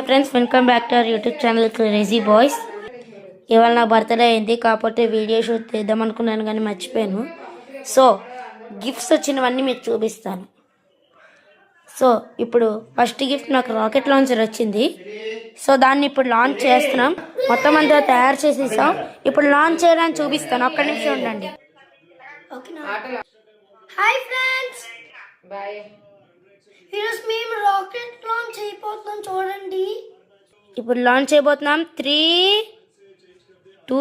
Friends, welcome back to our YouTube channel crazy boys. ఇవాళ నా birthday అయింది, కాకపోతే వీడియో షూట్ చేద్దాం అనుకున్నాను కానీ మర్చిపోయాను. సో గిఫ్ట్స్ వచ్చినవన్నీ మీకు చూపిస్తాను. సో ఇప్పుడు ఫస్ట్ గిఫ్ట్ నాకు రాకెట్ లాంచర్ వచ్చింది. సో దాన్ని ఇప్పుడు లాంచ్ చేస్తున్నాం. మొత్తం అంతా తయారు చేసేసాం. ఇప్పుడు లాంచ్ చేయడానికి చూపిస్తాను. ఒక్క నిమిషం ఉండండి. హాయ్ ఫ్రెండ్స్, ఈరోజు మేము రాకెట్ లాంచ్ అయిపోతున్నాం. చూడండి, ఇప్పుడు లాంచ్ చేయబోతున్నాం. 3, 2,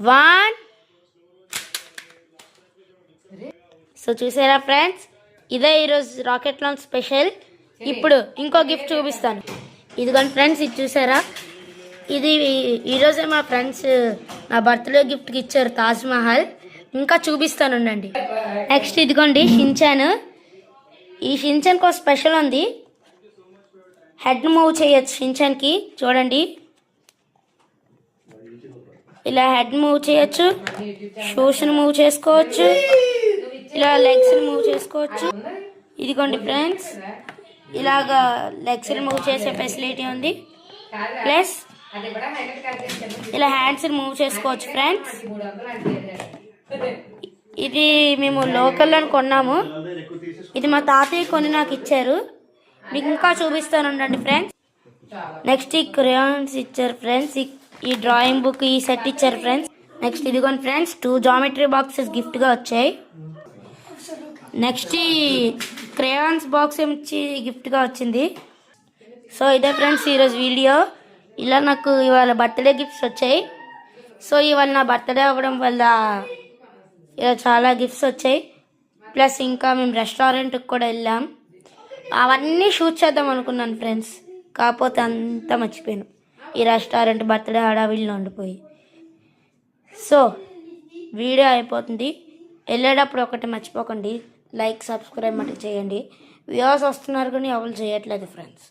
1. సో చూసారా ఫ్రెండ్స్, ఇదే ఈరోజు రాకెట్ లాంచ్ స్పెషల్. ఇప్పుడు ఇంకో గిఫ్ట్ చూపిస్తాను. ఇదిగోండి ఫ్రెండ్స్, ఇది చూసారా? ఇది ఈరోజే మా ఫ్రెండ్స్ నా బర్త్డే గిఫ్ట్కి ఇచ్చారు, తాజ్ మహల్. ఇంకా చూపిస్తాను ఉండండి. నెక్స్ట్ ఇదిగోండి షిన్చాన్. ఈ షిన్చాన్కి ఒక స్పెషల్ ఉంది. హెడ్ మూవ్ చేయొచ్చు షిన్చాన్కి. చూడండి, ఇలా హెడ్ మూవ్ చేయొచ్చు, షూస్ని మూవ్ చేసుకోవచ్చు, ఇలా లెగ్స్ని మూవ్ చేసుకోవచ్చు. ఇదిగోండి ఫ్రెండ్స్, ఇలాగా లెగ్స్ని మూవ్ చేసే ఫెసిలిటీ ఉంది. ప్లస్ ఇలా హ్యాండ్స్ని మూవ్ చేసుకోవచ్చు ఫ్రెండ్స్. ఇది మేము లోకల్లో కొన్నాము. ఇది మా తాతయ్య కొని నాకు ఇచ్చారు. మీకు ఇంకా చూపిస్తాను ఉండండి ఫ్రెండ్స్. నెక్స్ట్ ఈ క్రేయాన్స్ ఇచ్చారు ఫ్రెండ్స్. ఈ డ్రాయింగ్ బుక్, ఈ సెట్ ఇచ్చారు ఫ్రెండ్స్. నెక్స్ట్ ఇదిగోండి ఫ్రెండ్స్, 2 జామెట్రీ బాక్సెస్ గిఫ్ట్గా వచ్చాయి. నెక్స్ట్ ఈ క్రేయాన్స్ బాక్స్ ఇచ్చి గిఫ్ట్గా వచ్చింది. సో ఇదే ఫ్రెండ్స్ ఈరోజు వీడియో. ఇలా నాకు ఇవాళ బర్త్డే గిఫ్ట్స్ వచ్చాయి. సో ఇవాళ నా బర్త్డే అవ్వడం వల్ల ఇలా చాలా గిఫ్ట్స్ వచ్చాయి. ప్లస్ ఇంకా మేము రెస్టారెంట్కి కూడా వెళ్ళాం. అవన్నీ షూట్ చేద్దాం అనుకున్నాను ఫ్రెండ్స్, కాకపోతే అంతా మర్చిపోయాను ఈ రెస్టారెంట్ బర్త్డే హడావిడిలో ఉండిపోయి. సో వీడియో అయిపోతుంది. వెళ్ళేటప్పుడు ఒకటి మర్చిపోకండి, లైక్, సబ్స్క్రైబ్ మట్టి చేయండి. వ్యూవర్స్ వస్తున్నారు కానీ ఎవరు చేయట్లేదు ఫ్రెండ్స్.